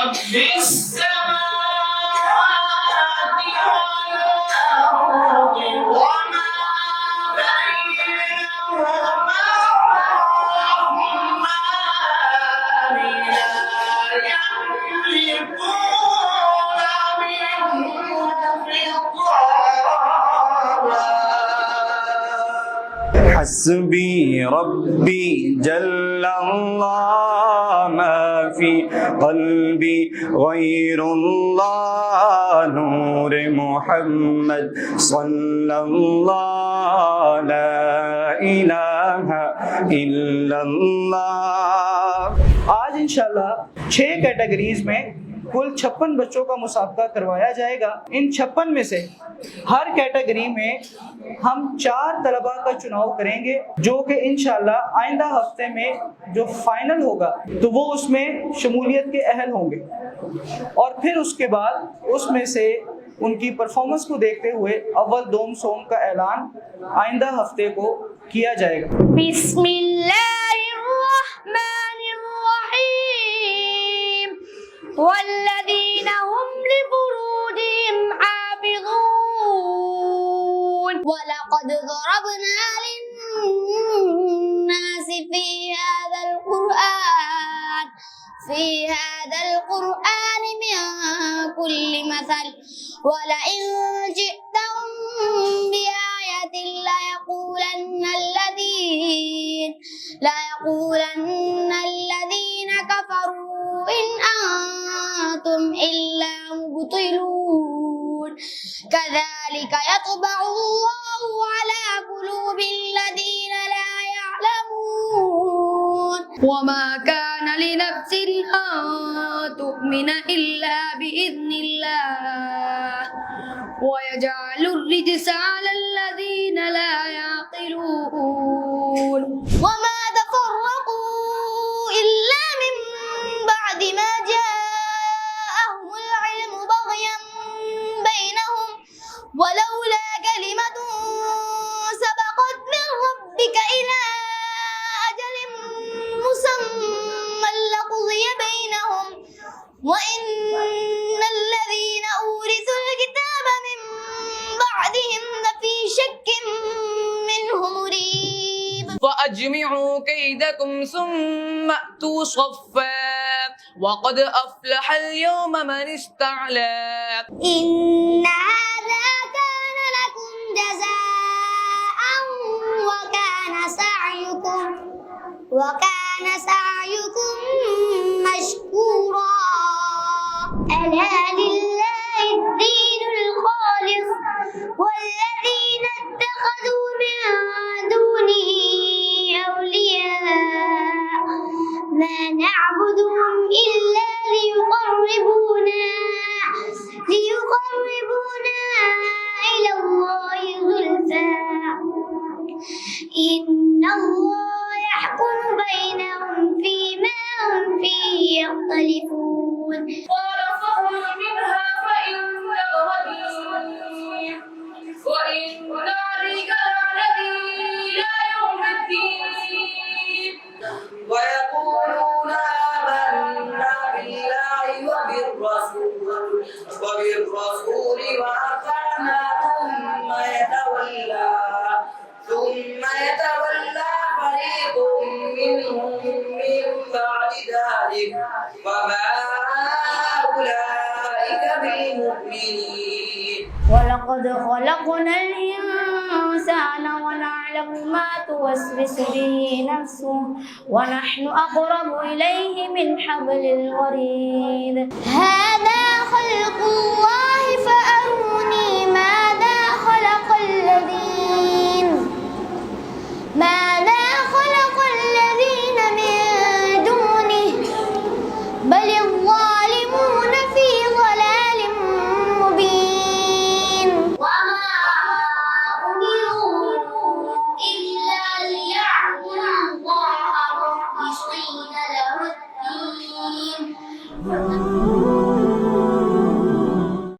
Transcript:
رب السماوات والأرض وما بينهما الرحمن لا يملكون منه خطابا. حسبي ربي جل الله ما في قلبي غير الله نور محمد صلى الله لا إله إلا الله. आज इंशाल्लाह 6 कैटेगरीज में कुल 56 बच्चों का मुसाबका करवाया जाएगा। इन 56 में से हर कैटेगरी में हम 4 तलबा का चुनाव करेंगे जो कि इंशाल्लाह आइंदा हफ्ते में जो फाइनल होगा तो वो उसमें शमूलियत के अहल होंगे और फिर उसके बाद उसमें से उनकी परफॉर्मेंस को देखते हुए अव्वल दोम सोम का ऐलान आइंदा हफ्ते को किया जाएगा। बिस्मिल्लाहिर्रहमानिर्रहीम वल्लज़ीन हुम लिफुरूजिहिम हाफ़िज़ून वलक़द ज़रबना लिन्नासि في هذا القرآن من كل مثل ولئن جئتهم بآية ليقولن الذين كفروا إن أنتم إلا مبطلون كذلك يطبع الله على قلوب الذين لا يعلمون وما كان لنفس أن تؤمن إلا بإذن الله ويجعل الرجس على الذين لا يعقلون وما تفرقوا إلا من بعد ما جاءهم العلم بغيا بينهم ولولا كلمة سبقت من ربك إلى أجل مسمى لقضي بينهم وإن الذين أورثوا الكتاب من بعدهم لفي شك منه مريب فأجمعوا كيدكم ثم أتوا صفا وقد أفلح اليوم من استعلى. إن هذا كان لكم جزاء وكان سعيكم مشكورا. ألا لله الدين الخالص والذين اتخذوا من دونه أولياء ما نعبدهم إلا ليقربونا إلى الله زلفى إن الله يحكم بينهم فيما هم فيه يختلفون. قال فاخرج منها فإنك رجيم وإن عليك لعنتي إلى يوم الدين. ويقولون آمنا بالله وبالرسول وأطعنا ثم يتولى فريق منهم من بعد ذلك وما أولئك بالمؤمنين. ولقد خلقنا الإنسان ونعلم ما توسوس به نفسه ونحن أقرب إليه من حبل الوريد. هذا خلق الله